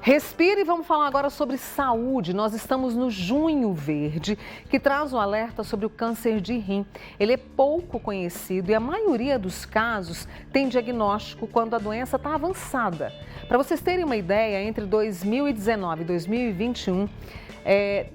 Respire e vamos falar agora sobre saúde. Nós estamos no Junho Verde, que traz um alerta sobre o câncer de rim. Ele é pouco conhecido e a maioria dos casos tem diagnóstico quando a doença está avançada. Para vocês terem uma ideia, entre 2019 e 2021,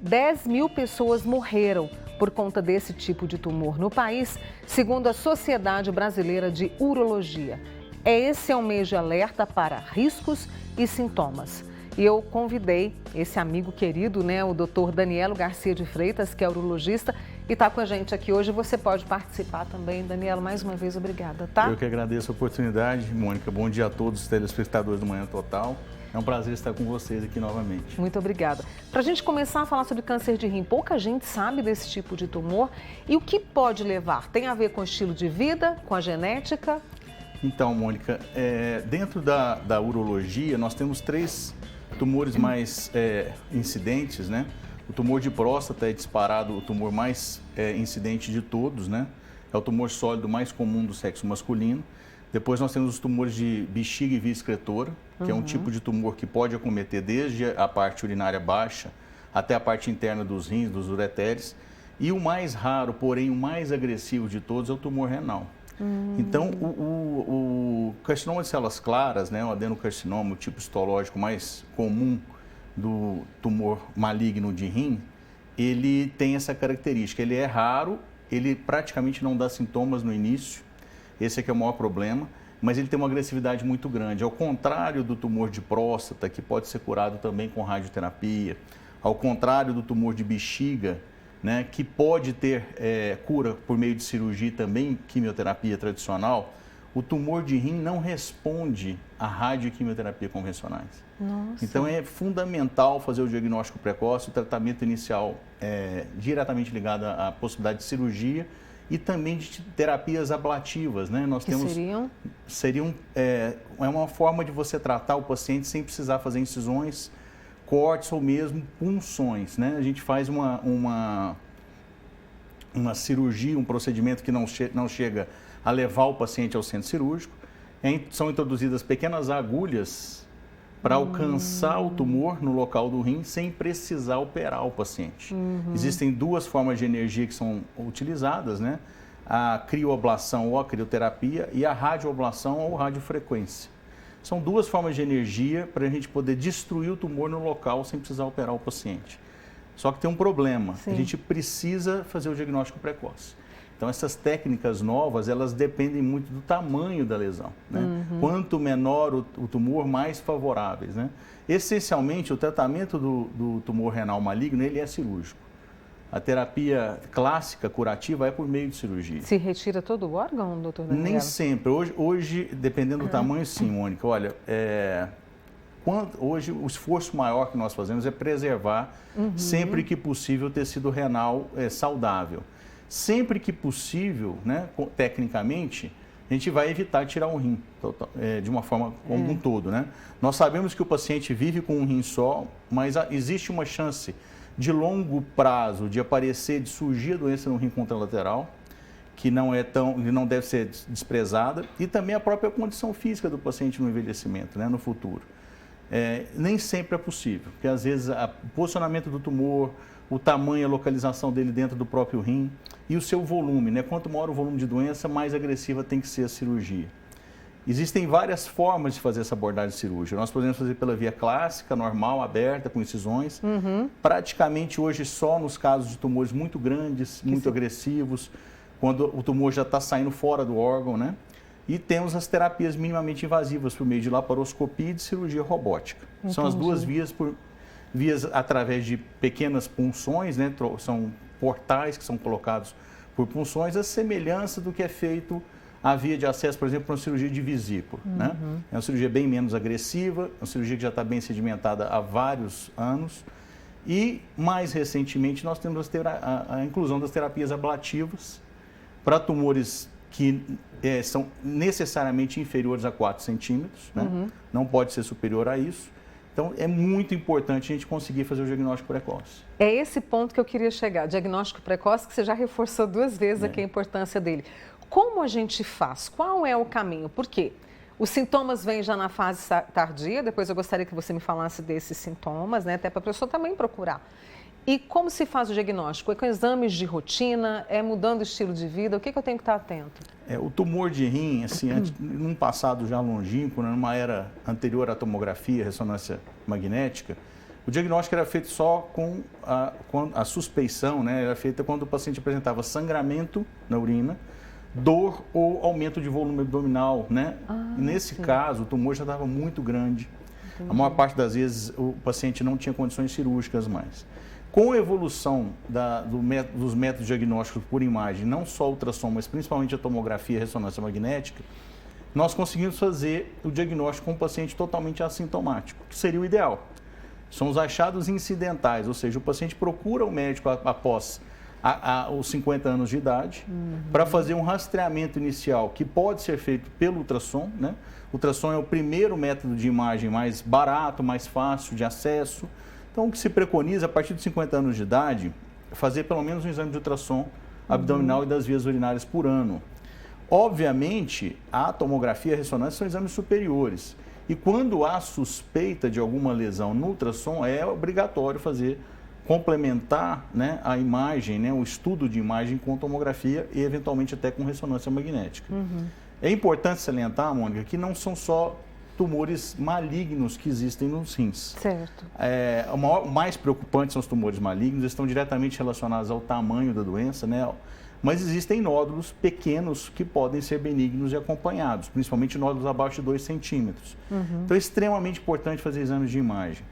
10 mil pessoas morreram por conta desse tipo de tumor no país, segundo a Sociedade Brasileira de Urologia. Esse é um mês de alerta para riscos e sintomas. E eu convidei esse amigo querido, o Dr. Danielo Garcia de Freitas, que é urologista, e está com a gente aqui hoje. Você pode participar também. Danielo, mais uma vez, obrigada, tá? Eu que agradeço a oportunidade, Mônica. Bom dia a todos os telespectadores do Manhã Total. É um prazer estar com vocês aqui novamente. Muito obrigada. Para a gente começar a falar sobre câncer de rim, pouca gente sabe desse tipo de tumor. E o que pode levar? Tem a ver com o estilo de vida, com a genética? Então, Mônica, dentro da urologia, nós temos 3 tumores mais incidentes, né? O tumor de próstata é disparado o tumor mais incidente de todos, né? É o tumor sólido mais comum do sexo masculino. Depois nós temos os tumores de bexiga e via excretora, que é um tipo de tumor que pode acometer desde a parte urinária baixa até a parte interna dos rins, dos ureteres. E o mais raro, porém o mais agressivo de todos, é o tumor renal. Então, o carcinoma de células claras, o adenocarcinoma, o tipo histológico mais comum do tumor maligno de rim, ele tem essa característica. Ele é raro, ele praticamente não dá sintomas no início, esse aqui é o maior problema, mas ele tem uma agressividade muito grande. Ao contrário do tumor de próstata, que pode ser curado também com radioterapia, ao contrário do tumor de bexiga, que pode ter cura por meio de cirurgia e também quimioterapia tradicional, o tumor de rim não responde à radio e quimioterapia convencionais. Nossa. Então é fundamental fazer o diagnóstico precoce, o tratamento inicial diretamente ligado à possibilidade de cirurgia e também de terapias ablativas, né? Nós temos seriam uma forma de você tratar o paciente sem precisar fazer incisões, cortes ou mesmo punções, né? A gente faz uma cirurgia, um procedimento que não chega a levar o paciente ao centro cirúrgico. São introduzidas pequenas agulhas para alcançar o tumor no local do rim sem precisar operar o paciente. Existem 2 formas de energia que são utilizadas, né? A crioablação ou a crioterapia e a radioablação ou radiofrequência. São 2 formas de energia para a gente poder destruir o tumor no local sem precisar operar o paciente. Só que tem um problema, a gente precisa fazer o diagnóstico precoce. Então, essas técnicas novas, elas dependem muito do tamanho da lesão, né? Quanto menor o tumor, mais favoráveis, né? Essencialmente, o tratamento do tumor renal maligno, ele é cirúrgico. A terapia clássica, curativa, é por meio de cirurgia. Se retira todo o órgão, doutor Danielo? Nem sempre. Hoje, dependendo do tamanho, sim, Mônica. Olha, hoje o esforço maior que nós fazemos é preservar, sempre que possível, o tecido renal saudável. Sempre que possível, né, tecnicamente, a gente vai evitar tirar um rim, de uma forma como um todo, né? Nós sabemos que o paciente vive com um rim só, mas existe uma chance de longo prazo de aparecer, de surgir a doença no rim contralateral, que não deve ser desprezada, e também a própria condição física do paciente no envelhecimento, né, no futuro. Nem sempre é possível, porque às vezes o posicionamento do tumor, o tamanho, a localização dele dentro do próprio rim e o seu volume, né? Quanto maior o volume de doença, mais agressiva tem que ser a cirurgia. Existem várias formas de fazer essa abordagem cirúrgica. Nós podemos fazer pela via clássica, normal, aberta, com incisões. Praticamente hoje só nos casos de tumores muito grandes, muito agressivos, quando o tumor já está saindo fora do órgão, né? E temos as terapias minimamente invasivas por meio de laparoscopia e de cirurgia robótica. Entendi. São as 2 vias através de pequenas punções, né? São portais que são colocados por punções, a semelhança do que é feito a via de acesso, por exemplo, para uma cirurgia de vesícula, né? É uma cirurgia bem menos agressiva, uma cirurgia que já está bem sedimentada há vários anos. E, mais recentemente, nós temos a inclusão das terapias ablativas para tumores que são necessariamente inferiores a 4 centímetros, né? Não pode ser superior a isso. Então, é muito importante a gente conseguir fazer o diagnóstico precoce. É esse ponto que eu queria chegar, diagnóstico precoce, que você já reforçou 2 vezes aqui a importância dele. Como a gente faz? Qual é o caminho? Por quê? Os sintomas vêm já na fase tardia, depois eu gostaria que você me falasse desses sintomas, né? Até para a pessoa também procurar. E como se faz o diagnóstico? É com exames de rotina? É mudando o estilo de vida? O que eu tenho que estar atento? O tumor de rim, assim, num passado já longínquo, numa era anterior à tomografia, ressonância magnética, o diagnóstico era feito só com a suspeição, né? Era feita quando o paciente apresentava sangramento na urina, dor ou aumento de volume abdominal, né? Nesse caso, o tumor já estava muito grande. Entendi. A maior parte das vezes o paciente não tinha condições cirúrgicas mais. Com a evolução dos métodos diagnósticos por imagem, não só ultrassom, mas principalmente a tomografia e a ressonância magnética, nós conseguimos fazer o diagnóstico com um paciente totalmente assintomático, que seria o ideal. São os achados incidentais, ou seja, o paciente procura o médico após os 50 anos de idade para fazer um rastreamento inicial, que pode ser feito pelo ultrassom, né? O ultrassom é o primeiro método de imagem mais barato, mais fácil de acesso. Então, o que se preconiza, a partir dos 50 anos de idade, fazer pelo menos um exame de ultrassom abdominal e das vias urinárias por ano. Obviamente, a tomografia e a ressonância são exames superiores. E quando há suspeita de alguma lesão no ultrassom, é obrigatório complementar, né, a imagem, né, o estudo de imagem com tomografia e, eventualmente, até com ressonância magnética. É importante salientar, Mônica, que não são só tumores malignos que existem nos rins. Certo. O mais preocupante são os tumores malignos, estão diretamente relacionados ao tamanho da doença, né? Mas existem nódulos pequenos que podem ser benignos e acompanhados, principalmente nódulos abaixo de 2 centímetros. Então é extremamente importante fazer exames de imagem.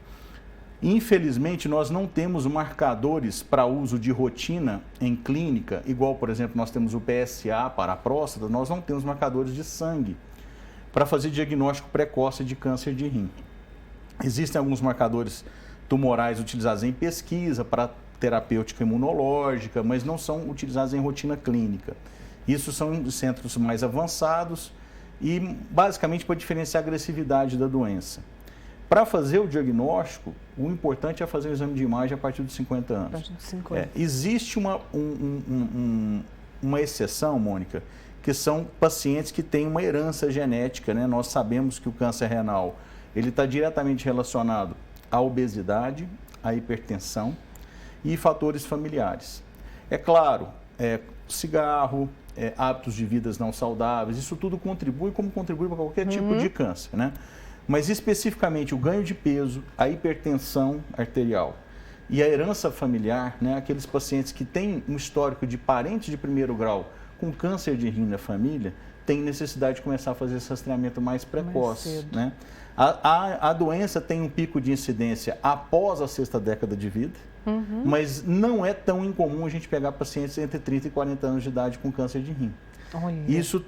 Infelizmente, nós não temos marcadores para uso de rotina em clínica, igual, por exemplo, nós temos o PSA para a próstata, nós não temos marcadores de sangue para fazer diagnóstico precoce de câncer de rim. Existem alguns marcadores tumorais utilizados em pesquisa para terapêutica imunológica, mas não são utilizados em rotina clínica. Isso são em centros mais avançados e basicamente para diferenciar a agressividade da doença. Para fazer o diagnóstico, o importante é fazer o exame de imagem a partir dos 50 anos. A partir dos 50. Existe uma exceção, Mônica, que são pacientes que têm uma herança genética, né? Nós sabemos que o câncer renal ele está diretamente relacionado à obesidade, à hipertensão e fatores familiares. É claro, cigarro, hábitos de vidas não saudáveis, isso tudo contribui como contribui para qualquer tipo de câncer, né? Mas especificamente o ganho de peso, a hipertensão arterial e a herança familiar, né? Aqueles pacientes que têm um histórico de parentes de primeiro grau com câncer de rim na família, tem necessidade de começar a fazer esse rastreamento mais precoce, né? A doença tem um pico de incidência após a 6ª década de vida, mas não é tão incomum a gente pegar pacientes entre 30 e 40 anos de idade com câncer de rim. Olha. Isso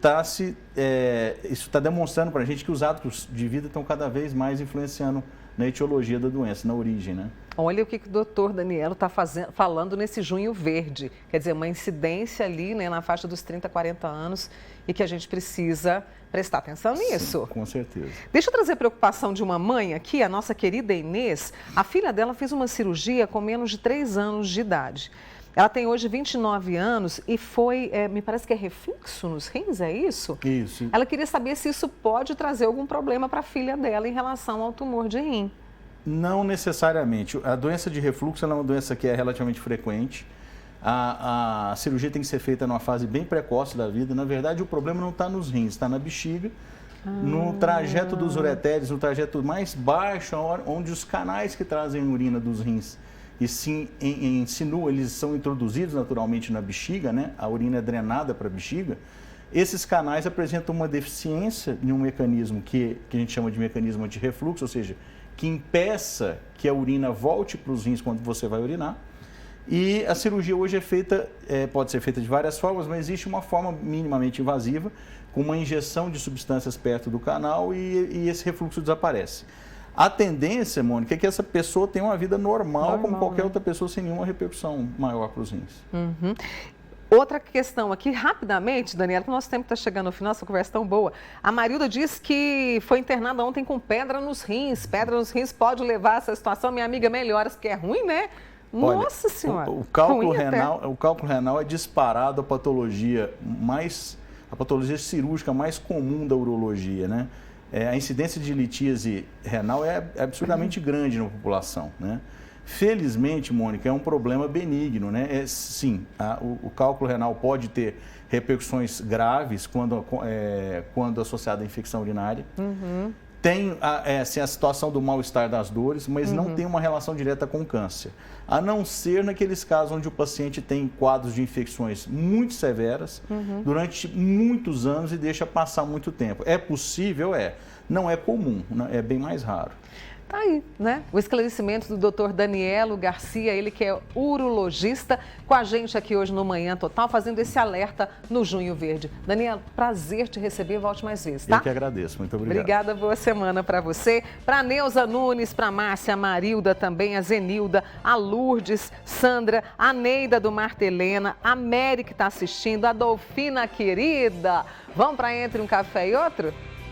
está demonstrando para a gente que os hábitos de vida estão cada vez mais influenciando na etiologia da doença, na origem, né? Olha o que o doutor Danielo está falando nesse junho verde. Quer dizer, uma incidência ali, né, na faixa dos 30, 40 anos e que a gente precisa prestar atenção nisso. Sim, com certeza. Deixa eu trazer a preocupação de uma mãe aqui, a nossa querida Inês. A filha dela fez uma cirurgia com menos de 3 anos de idade. Ela tem hoje 29 anos e me parece que é refluxo nos rins, é isso? Isso. Ela queria saber se isso pode trazer algum problema para a filha dela em relação ao tumor de rim. Não necessariamente. A doença de refluxo é uma doença que é relativamente frequente. A cirurgia tem que ser feita numa fase bem precoce da vida. Na verdade, o problema não está nos rins, está na bexiga, no trajeto dos ureteres, no trajeto mais baixo, onde os canais que trazem urina dos rins e sim, eles são introduzidos naturalmente na bexiga, né? A urina é drenada para a bexiga. Esses canais apresentam uma deficiência em um mecanismo que a gente chama de mecanismo antirrefluxo, ou seja, que impeça que a urina volte para os rins quando você vai urinar. E a cirurgia hoje pode ser feita de várias formas, mas existe uma forma minimamente invasiva, com uma injeção de substâncias perto do canal e esse refluxo desaparece. A tendência, Mônica, é que essa pessoa tenha uma vida normal como qualquer outra pessoa, sem nenhuma repercussão maior para os rins. Outra questão aqui, rapidamente, Daniela, que o nosso tempo está chegando ao final, essa conversa tão boa. A Marilda disse que foi internada ontem com pedra nos rins. Pedra nos rins pode levar a essa situação. Minha amiga melhora, porque é ruim, né? Nossa Senhora! O cálculo renal é disparado a patologia cirúrgica mais comum da urologia, né? a incidência de litíase renal é absurdamente grande na população, né? Felizmente, Mônica, é um problema benigno, né? Sim, o cálculo renal pode ter repercussões graves quando associado à infecção urinária. Tem a situação do mal-estar das dores, mas não tem uma relação direta com o câncer. A não ser naqueles casos onde o paciente tem quadros de infecções muito severas durante muitos anos e deixa passar muito tempo. É possível? É. Não é comum, né? É bem mais raro. Tá aí, né? O esclarecimento do Dr. Danielo Garcia, ele que é urologista, com a gente aqui hoje no Manhã Total, fazendo esse alerta no Junho Verde. Danielo, prazer te receber, volte mais vezes, tá? Eu que agradeço, muito obrigado. Obrigada, boa semana para você. Para Neuza Nunes, para Márcia, a Marilda também, a Zenilda, a Lourdes, Sandra, a Neida do Marta Helena, a Mary que está assistindo, a Dolfina querida. Vamos para Entre um Café e Outro?